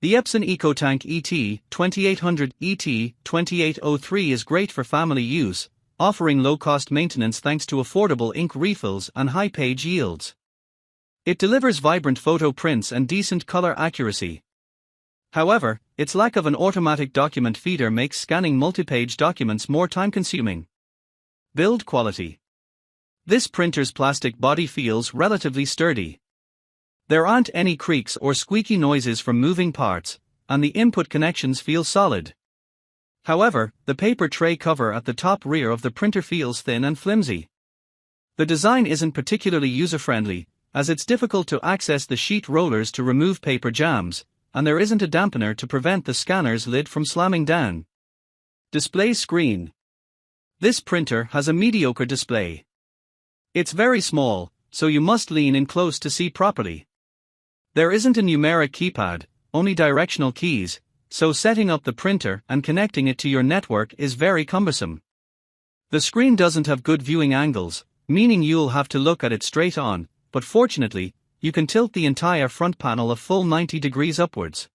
The Epson EcoTank ET-2800 ET-2803 is great for family use, offering low-cost maintenance thanks to affordable ink refills and high page yields. It delivers vibrant photo prints and decent color accuracy. However, its lack of an automatic document feeder makes scanning multi-page documents more time-consuming. Build quality. This printer's plastic body feels relatively sturdy. There aren't any creaks or squeaky noises from moving parts, and the input connections feel solid. However, the paper tray cover at the top rear of the printer feels thin and flimsy. The design isn't particularly user-friendly, as it's difficult to access the sheet rollers to remove paper jams, and there isn't a dampener to prevent the scanner's lid from slamming down. Display screen. This printer has a mediocre display. It's very small, so you must lean in close to see properly. There isn't a numeric keypad, only directional keys, so setting up the printer and connecting it to your network is very cumbersome. The screen doesn't have good viewing angles, meaning you'll have to look at it straight on, but fortunately, you can tilt the entire front panel a full 90 degrees upwards.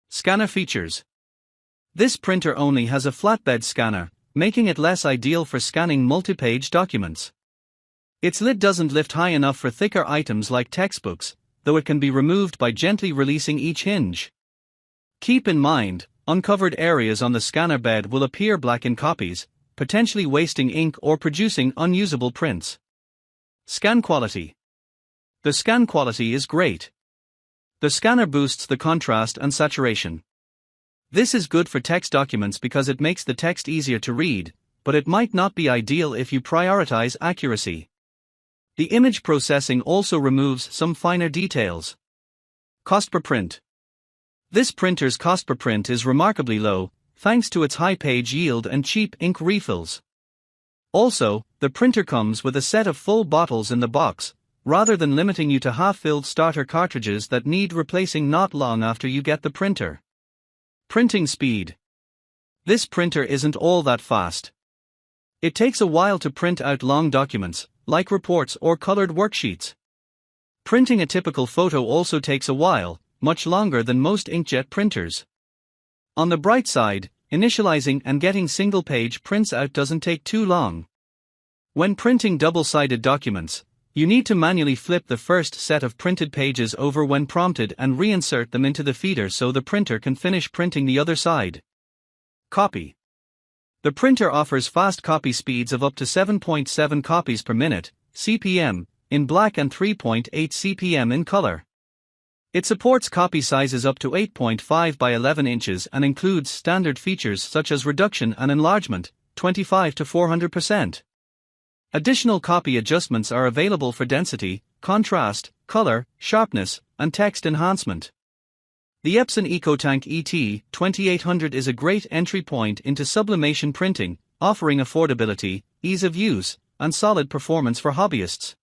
Scanner features. This printer only has a flatbed scanner, making it less ideal for scanning multi-page documents. Its lid doesn't lift high enough for thicker items like textbooks, though it can be removed by gently releasing each hinge. Keep in mind, uncovered areas on the scanner bed will appear black in copies, potentially wasting ink or producing unusable prints. Scan quality. The scan quality is great. The scanner boosts the contrast and saturation. This is good for text documents because it makes the text easier to read, but it might not be ideal if you prioritize accuracy. The image processing also removes some finer details. Cost per print. This printer's cost per print is remarkably low, thanks to its high page yield and cheap ink refills. Also, the printer comes with a set of full bottles in the box, rather than limiting you to half-filled starter cartridges that need replacing not long after you get the printer. Printing speed. This printer isn't all that fast. It takes a while to print out long documents, like reports or colored worksheets. Printing a typical photo also takes a while, much longer than most inkjet printers. On the bright side, initializing and getting single-page prints out doesn't take too long. When printing double-sided documents, you need to manually flip the first set of printed pages over when prompted and reinsert them into the feeder so the printer can finish printing the other side. Copy. The printer offers fast copy speeds of up to 7.7 copies per minute, CPM, in black and 3.8 CPM in color. It supports copy sizes up to 8.5 by 11 inches and includes standard features such as reduction and enlargement, 25 to 400%. Additional copy adjustments are available for density, contrast, color, sharpness, and text enhancement. The Epson EcoTank ET-2800 is a great entry point into sublimation printing, offering affordability, ease of use, and solid performance for hobbyists.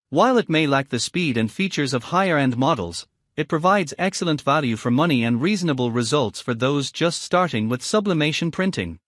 While it may lack the speed and features of higher-end models, it provides excellent value for money and reasonable results for those just starting with sublimation printing.